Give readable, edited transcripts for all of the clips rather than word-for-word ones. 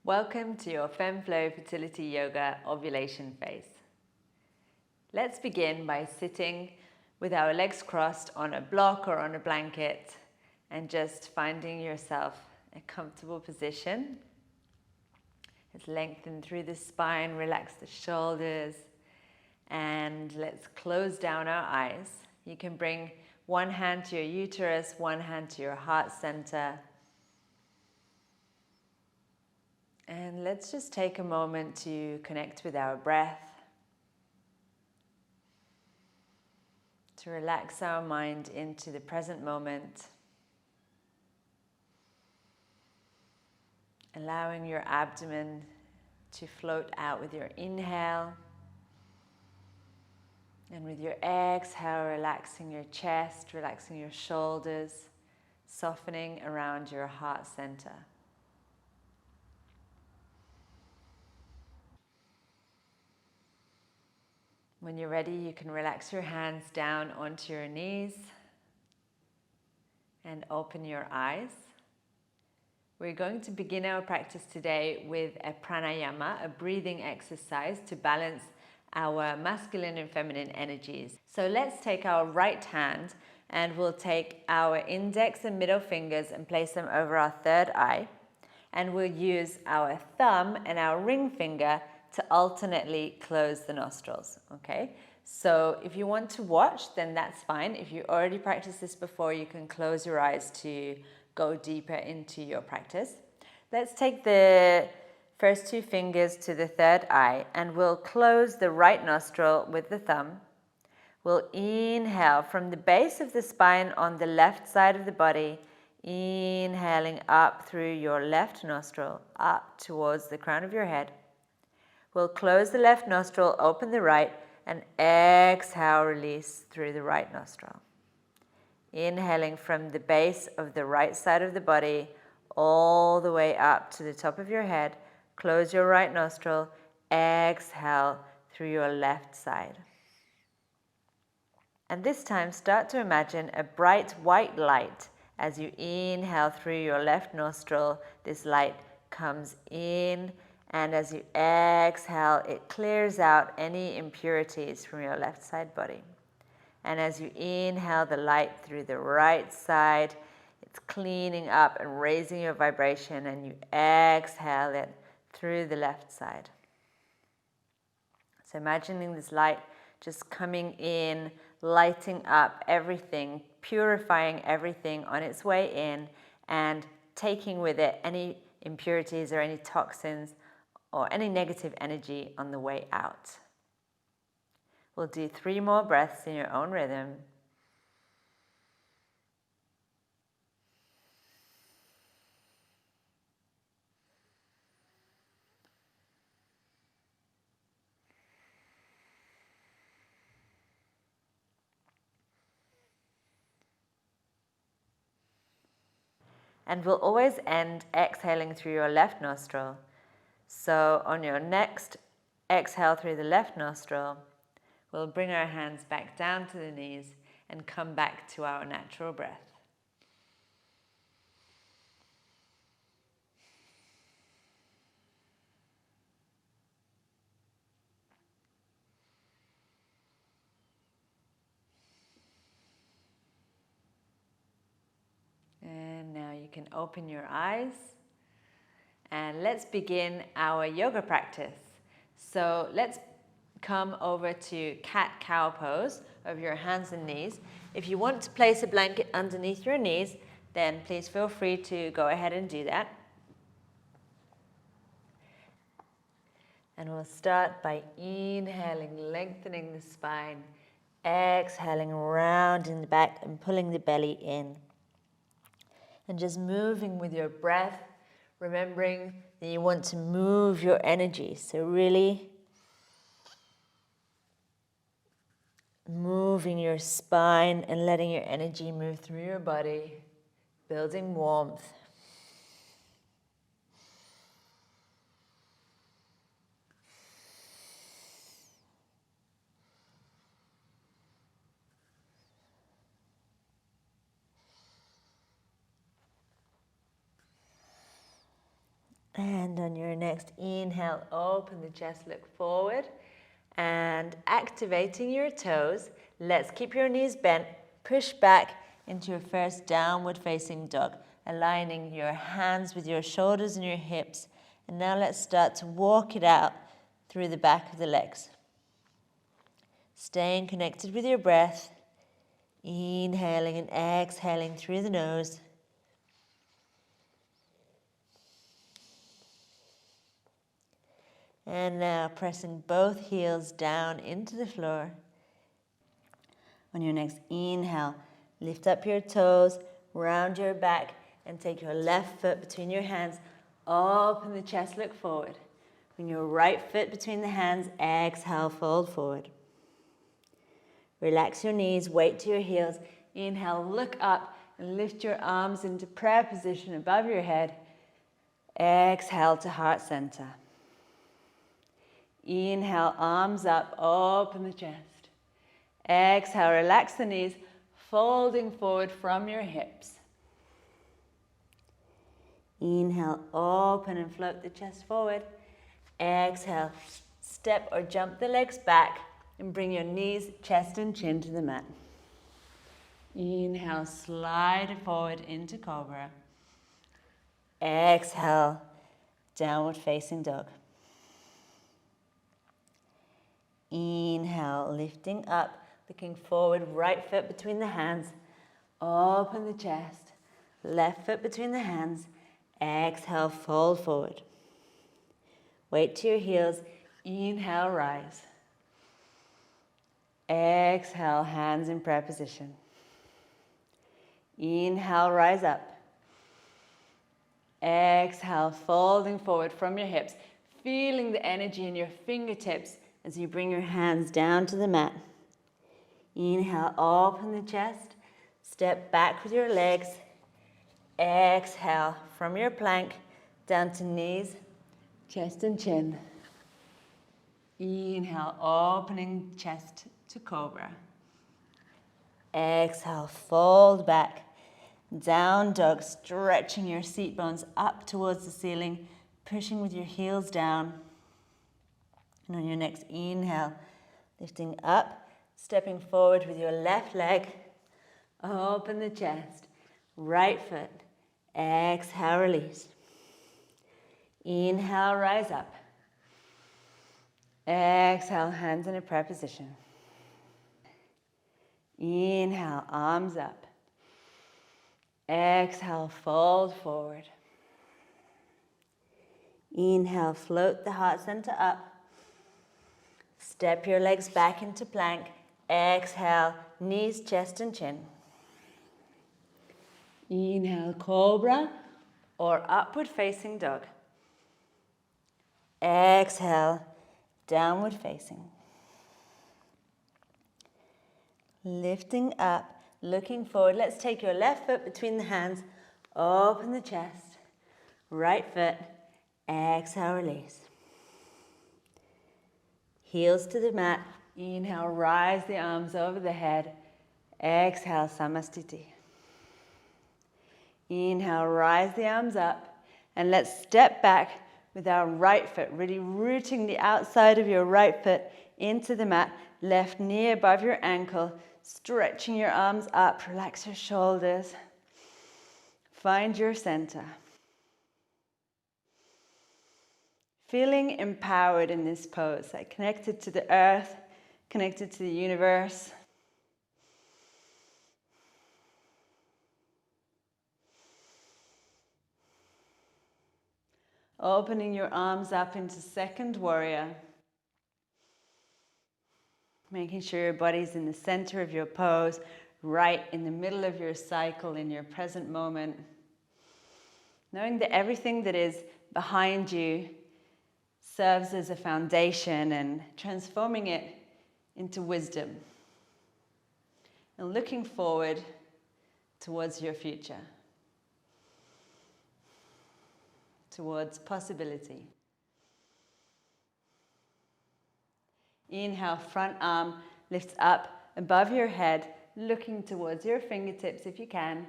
Welcome to your FemFlow Fertility Yoga ovulation phase. Let's begin by sitting with our legs crossed on a block or on a blanket and just finding yourself a comfortable position. Let's lengthen through the spine, relax the shoulders, and let's close down our eyes. You can bring one hand to your uterus, one hand to your heart center. And let's just take a moment to connect with our breath, to relax our mind into the present moment, allowing your abdomen to float out with your inhale, and with your exhale, relaxing your chest, relaxing your shoulders, softening around your heart center. When you're ready, you can relax your hands down onto your knees and open your eyes. We're going to begin our practice today with a pranayama, a breathing exercise to balance our masculine and feminine energies. So let's take our right hand and we'll take our index and middle fingers and place them over our third eye. And we'll use our thumb and our ring finger to alternately close the nostrils, okay? So if you want to watch, then that's fine. If you already practiced this before, you can close your eyes to go deeper into your practice. Let's take the first two fingers to the third eye and we'll close the right nostril with the thumb. We'll inhale from the base of the spine on the left side of the body, inhaling up through your left nostril, up towards the crown of your head. We'll close the left nostril, open the right, and exhale, release through the right nostril. Inhaling from the base of the right side of the body, all the way up to the top of your head. Close your right nostril, exhale through your left side. And this time, start to imagine a bright white light. As you inhale through your left nostril, this light comes in, and as you exhale, it clears out any impurities from your left side body. And as you inhale the light through the right side, it's cleaning up and raising your vibration, and you exhale it through the left side. So imagining this light just coming in, lighting up everything, purifying everything on its way in, and taking with it any impurities or any toxins or any negative energy on the way out. We'll do 3 more breaths in your own rhythm. And we'll always end exhaling through your left nostril. So on your next exhale through the left nostril, we'll bring our hands back down to the knees and come back to our natural breath. And now you can open your eyes. And let's begin our yoga practice. So let's come over to cat-cow pose of your hands and knees. If you want to place a blanket underneath your knees, then please feel free to go ahead and do that. And we'll start by inhaling, lengthening the spine, exhaling, rounding the back and pulling the belly in. And just moving with your breath, remembering that you want to move your energy. So really moving your spine and letting your energy move through your body, building warmth. And on your next inhale, open the chest, look forward. And activating your toes, let's keep your knees bent. Push back into your first downward facing dog, aligning your hands with your shoulders and your hips. And now let's start to walk it out through the back of the legs. Staying connected with your breath. Inhaling and exhaling through the nose. And now pressing both heels down into the floor. On your next inhale, lift up your toes, round your back, and take your left foot between your hands. Open the chest, look forward. Bring your right foot between the hands, exhale, fold forward. Relax your knees, weight to your heels. Inhale, look up and lift your arms into prayer position above your head. Exhale to heart center. Inhale, arms up, open the chest. Exhale, relax the knees, folding forward from your hips. Inhale, open and float the chest forward. Exhale, step or jump the legs back and bring your knees, chest and chin to the mat. Inhale, slide it forward into cobra. Exhale, downward facing dog. Inhale, lifting up, looking forward, right foot between the hands. Open the chest, left foot between the hands. Exhale, fold forward. Weight to your heels. Inhale, rise. Exhale, hands in prayer position. Inhale, rise up. Exhale, folding forward from your hips, feeling the energy in your fingertips as you bring your hands down to the mat. Inhale, open the chest, step back with your legs. Exhale, from your plank, down to knees, chest and chin. Inhale, opening chest to cobra. Exhale, fold back. Down dog, stretching your seat bones up towards the ceiling, pushing with your heels down. And on your next inhale, lifting up, stepping forward with your left leg. Open the chest, right foot. Exhale, release. Inhale, rise up. Exhale, hands in a prayer position. Inhale, arms up. Exhale, fold forward. Inhale, float the heart center up. Step your legs back into plank. Exhale, knees, chest and chin. Inhale, cobra or upward facing dog. Exhale, downward facing. Lifting up, looking forward. Let's take your left foot between the hands. Open the chest. Right foot. Exhale, release. Heels to the mat. Inhale, rise the arms over the head. Exhale, Samastiti. Inhale, rise the arms up. And let's step back with our right foot, really rooting the outside of your right foot into the mat. Left knee above your ankle, stretching your arms up. Relax your shoulders. Find your center. Feeling empowered in this pose, like connected to the earth, connected to the universe. Opening your arms up into second warrior. Making sure your body's in the center of your pose, right in the middle of your cycle, in your present moment. Knowing that everything that is behind you serves as a foundation and transforming it into wisdom. And looking forward towards your future. Towards possibility. Inhale, front arm lifts up above your head, looking towards your fingertips if you can.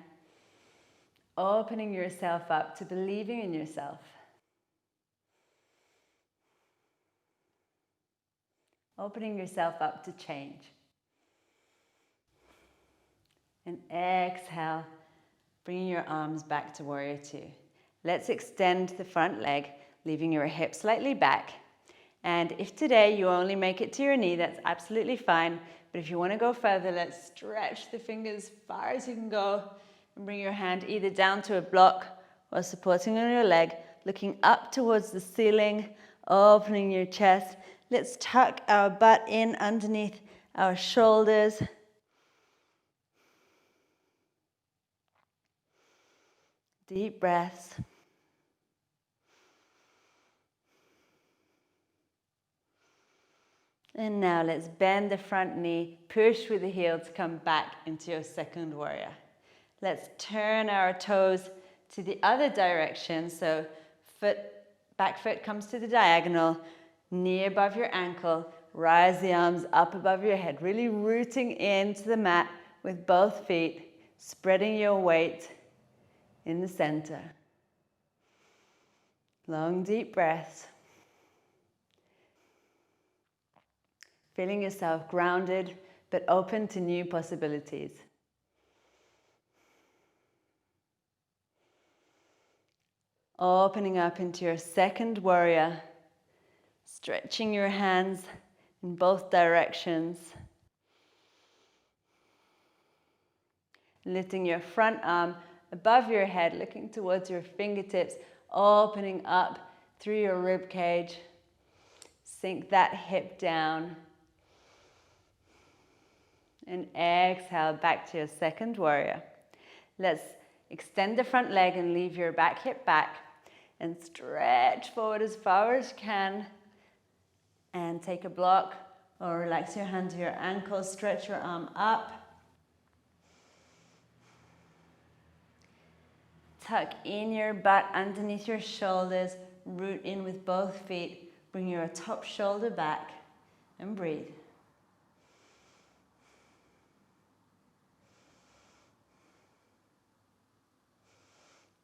Opening yourself up to believing in yourself. opening yourself up to change. And exhale, bringing your arms back to warrior two. Let's extend the front leg, leaving your hips slightly back. And if today you only make it to your knee, that's absolutely fine. But if you want to go further, let's stretch the fingers as far as you can go and bring your hand either down to a block or supporting on your leg, looking up towards the ceiling, opening your chest. Let's tuck our butt in underneath our shoulders. Deep breaths. And now let's bend the front knee, push with the heel to come back into your second warrior. Let's turn our toes to the other direction. So back foot comes to the diagonal, knee above your ankle, rise the arms up above your head, really rooting into the mat with both feet, spreading your weight in the center. Long, deep breaths. Feeling yourself grounded, but open to new possibilities. Opening up into your second warrior, stretching your hands in both directions. Lifting your front arm above your head, looking towards your fingertips, opening up through your rib cage. Sink that hip down. And exhale back to your second warrior. Let's extend the front leg and leave your back hip back. And stretch forward as far as you can. And take a block or relax your hand to your ankle. Stretch your arm up. Tuck in your butt underneath your shoulders. Root in with both feet. Bring your top shoulder back. And breathe.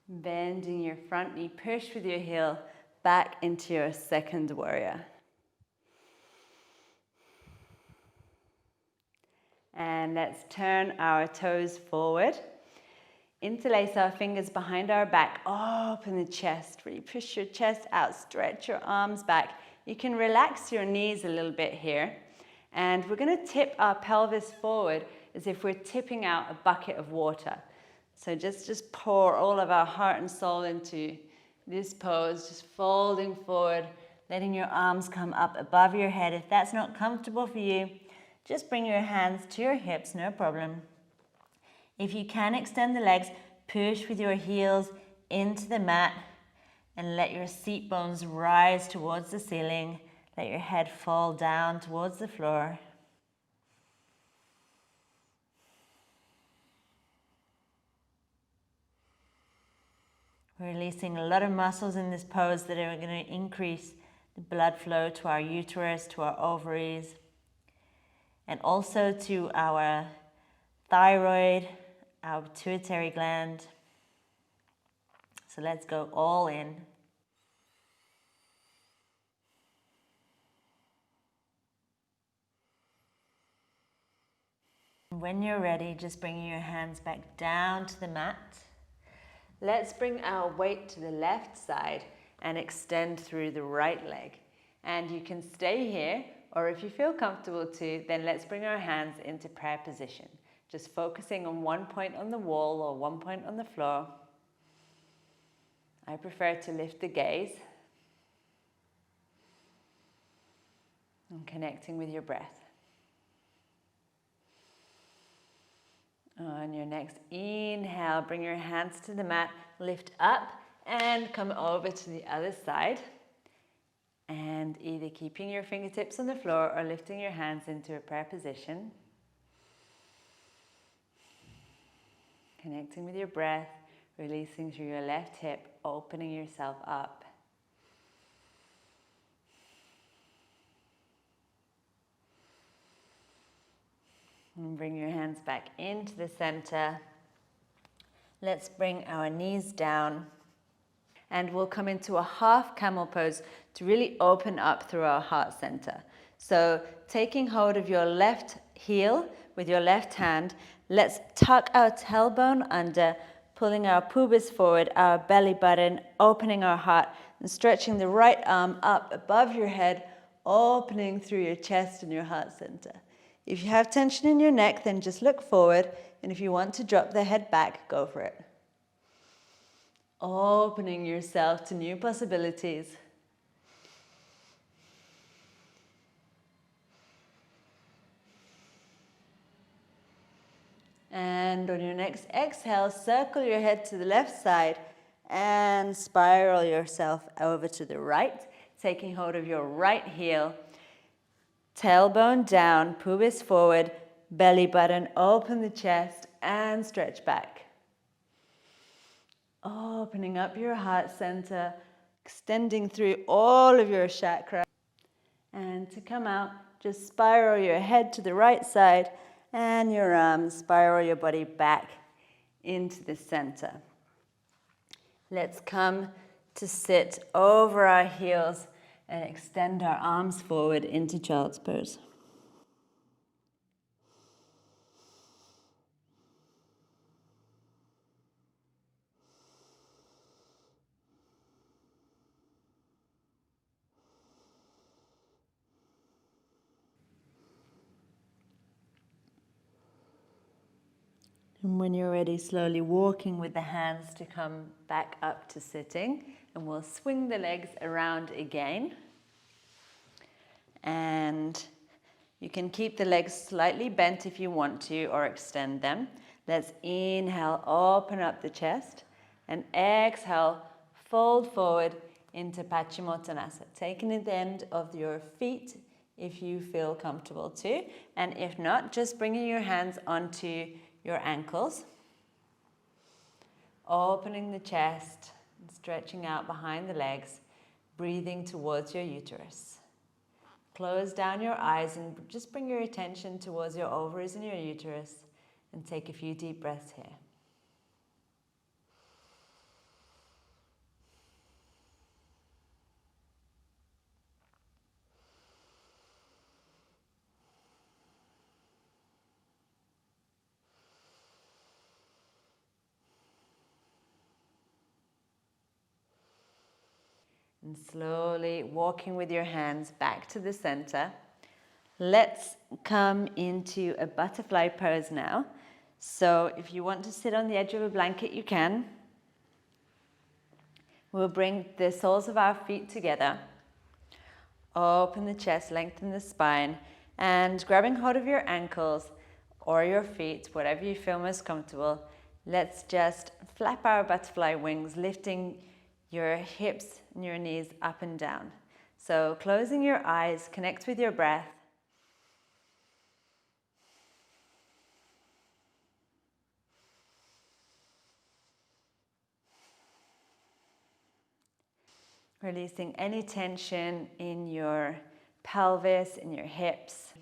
Bending your front knee, push with your heel back into your second warrior. And let's turn our toes forward. Interlace our fingers behind our back, open the chest, really push your chest out, stretch your arms back. You can relax your knees a little bit here. And we're going to tip our pelvis forward as if we're tipping out a bucket of water. So just pour all of our heart and soul into this pose, just folding forward, letting your arms come up above your head. If that's not comfortable for you, just bring your hands to your hips, no problem. If you can extend the legs, push with your heels into the mat and let your seat bones rise towards the ceiling. Let your head fall down towards the floor. We're releasing a lot of muscles in this pose that are going to increase the blood flow to our uterus, to our ovaries, and also to our thyroid, our pituitary gland. So let's go all in. When you're ready, just bringing your hands back down to the mat. Let's bring our weight to the left side and extend through the right leg. And you can stay here, or if you feel comfortable to, then let's bring our hands into prayer position. Just focusing on one point on the wall or one point on the floor. I prefer to lift the gaze. And connecting with your breath. On your next inhale, bring your hands to the mat, lift up and come over to the other side. And either keeping your fingertips on the floor or lifting your hands into a prayer position. Connecting with your breath, releasing through your left hip, opening yourself up. And bring your hands back into the center. Let's bring our knees down. And we'll come into a half camel pose to really open up through our heart center. So taking hold of your left heel with your left hand, let's tuck our tailbone under, pulling our pubis forward, our belly button, opening our heart, and stretching the right arm up above your head, opening through your chest and your heart center. If you have tension in your neck, then just look forward, and if you want to drop the head back, go for it. Opening yourself to new possibilities. And on your next exhale, circle your head to the left side and spiral yourself over to the right, taking hold of your right heel. Tailbone down, pubis forward, belly button, open the chest and stretch back. Opening up your heart center, extending through all of your chakra. And to come out, just spiral your head to the right side and your arms, spiral your body back into the center. Let's come to sit over our heels and extend our arms forward into child's pose. And when you're ready, slowly walking with the hands to come back up to sitting, and we'll swing the legs around again. And you can keep the legs slightly bent if you want to, or extend them. Let's inhale, open up the chest, and exhale, fold forward into Paschimottanasana. Taking the end of your feet if you feel comfortable to, and if not, just bringing your hands onto your ankles, opening the chest, and stretching out behind the legs, breathing towards your uterus. Close down your eyes and just bring your attention towards your ovaries and your uterus, and take a few deep breaths here. And slowly walking with your hands back to the center. Let's come into a butterfly pose now. So if you want to sit on the edge of a blanket, you can. We'll bring the soles of our feet together. Open the chest, lengthen the spine, and grabbing hold of your ankles or your feet, whatever you feel most comfortable, let's just flap our butterfly wings, lifting your hips and your knees up and down. So closing your eyes, connect with your breath. Releasing any tension in your pelvis, in your hips.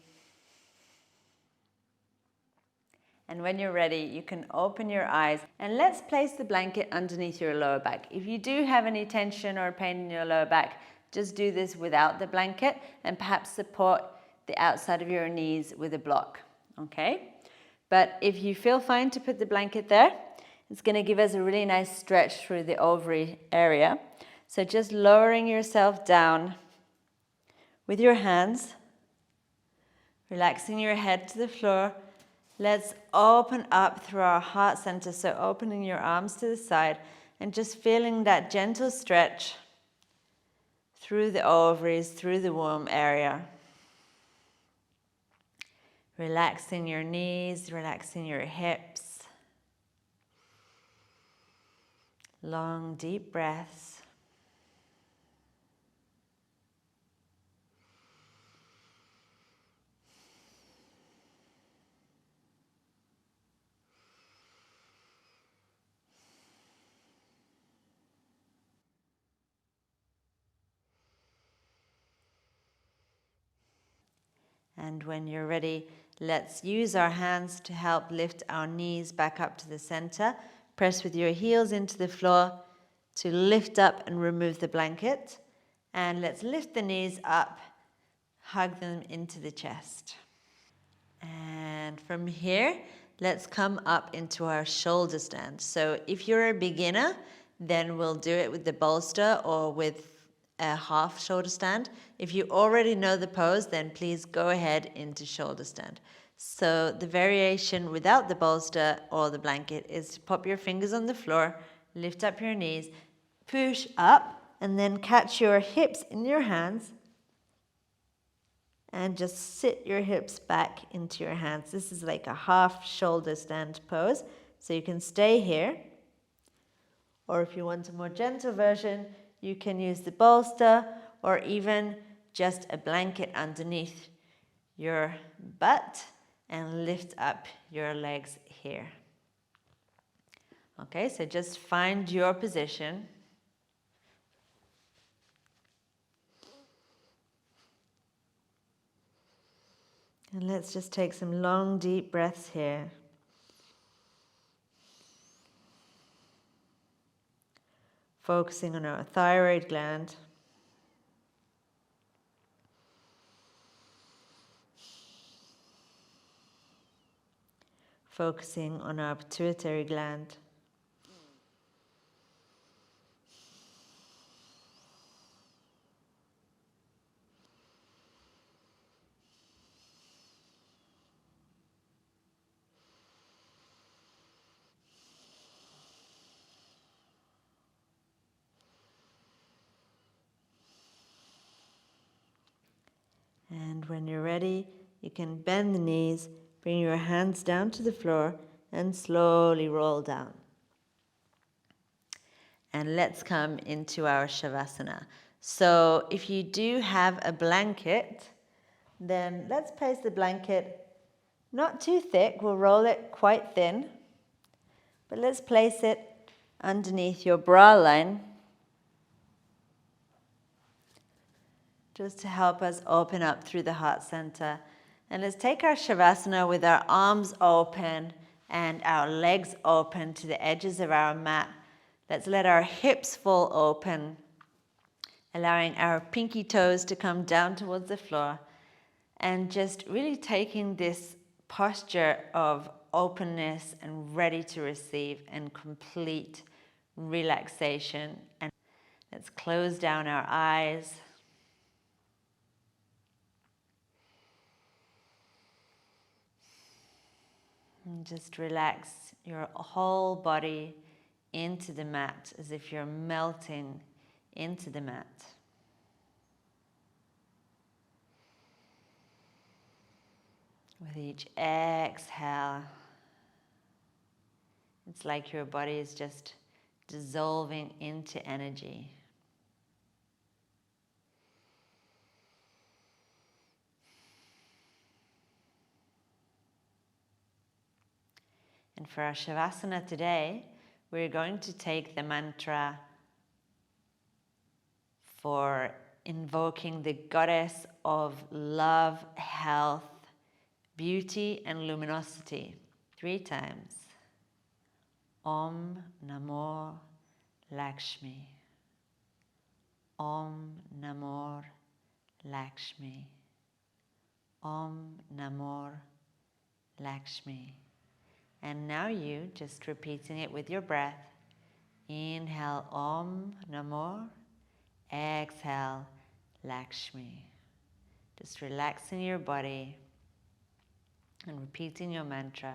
And when you're ready, you can open your eyes and let's place the blanket underneath your lower back. If you do have any tension or pain in your lower back, just do this without the blanket and perhaps support the outside of your knees with a block, okay? But if you feel fine to put the blanket there, it's going to give us a really nice stretch through the ovary area. So just lowering yourself down with your hands, relaxing your head to the floor. Let's open up through our heart center, so opening your arms to the side and just feeling that gentle stretch through the ovaries, through the womb area. Relaxing your knees, relaxing your hips. Long, deep breaths. And when you're ready, let's use our hands to help lift our knees back up to the center. Press with your heels into the floor to lift up and remove the blanket. And let's lift the knees up, Hug them into the chest. And from here, let's come up into our shoulder stand. So if you're a beginner, then we'll do it with the bolster or with a half shoulder stand. If you already know the pose, then please go ahead into shoulder stand. So the variation without the bolster or the blanket is to pop your fingers on the floor, lift up your knees, push up, and then catch your hips in your hands and just sit your hips back into your hands. This is like a half shoulder stand pose. So you can stay here. Or if you want a more gentle version, you can use the bolster or even just a blanket underneath your butt and lift up your legs here. Okay, so just find your position. And let's just take some long, deep breaths here. Focusing on our thyroid gland. Focusing on our pituitary gland. And when you're ready, you can bend the knees, bring your hands down to the floor, and slowly roll down. And let's come into our Shavasana. So if you do have a blanket, then let's place the blanket not too thick. We'll roll it quite thin. But let's place it underneath your bra line, just to help us open up through the heart center. And let's take our Shavasana with our arms open and our legs open to the edges of our mat. Let's let our hips fall open, allowing our pinky toes to come down towards the floor, and just really taking this posture of openness and ready to receive and complete relaxation. And let's close down our eyes. And just relax your whole body into the mat as if you're melting into the mat. With each exhale, it's like your body is just dissolving into energy. And for our Shavasana today, we're going to take the mantra for invoking the goddess of love, health, beauty, and luminosity 3 times. Om Namo Lakshmi. Om Namo Lakshmi. Om Namo Lakshmi. And now you, just repeating it with your breath. Inhale Om Namo. Exhale Lakshmi. Just relaxing your body and repeating your mantra.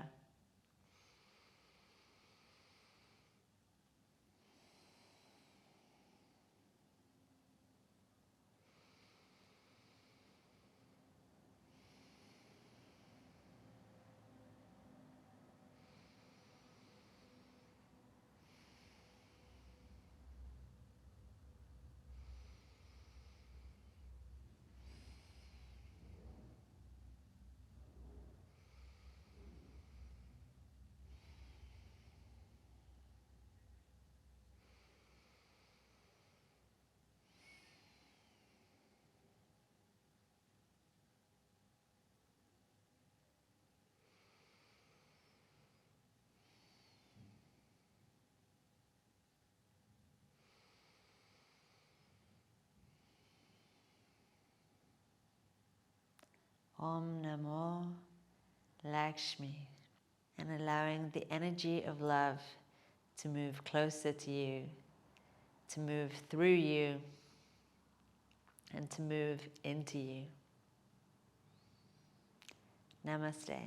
Om Namo Lakshmi, and allowing the energy of love to move closer to you, to move through you, and to move into you. Namaste.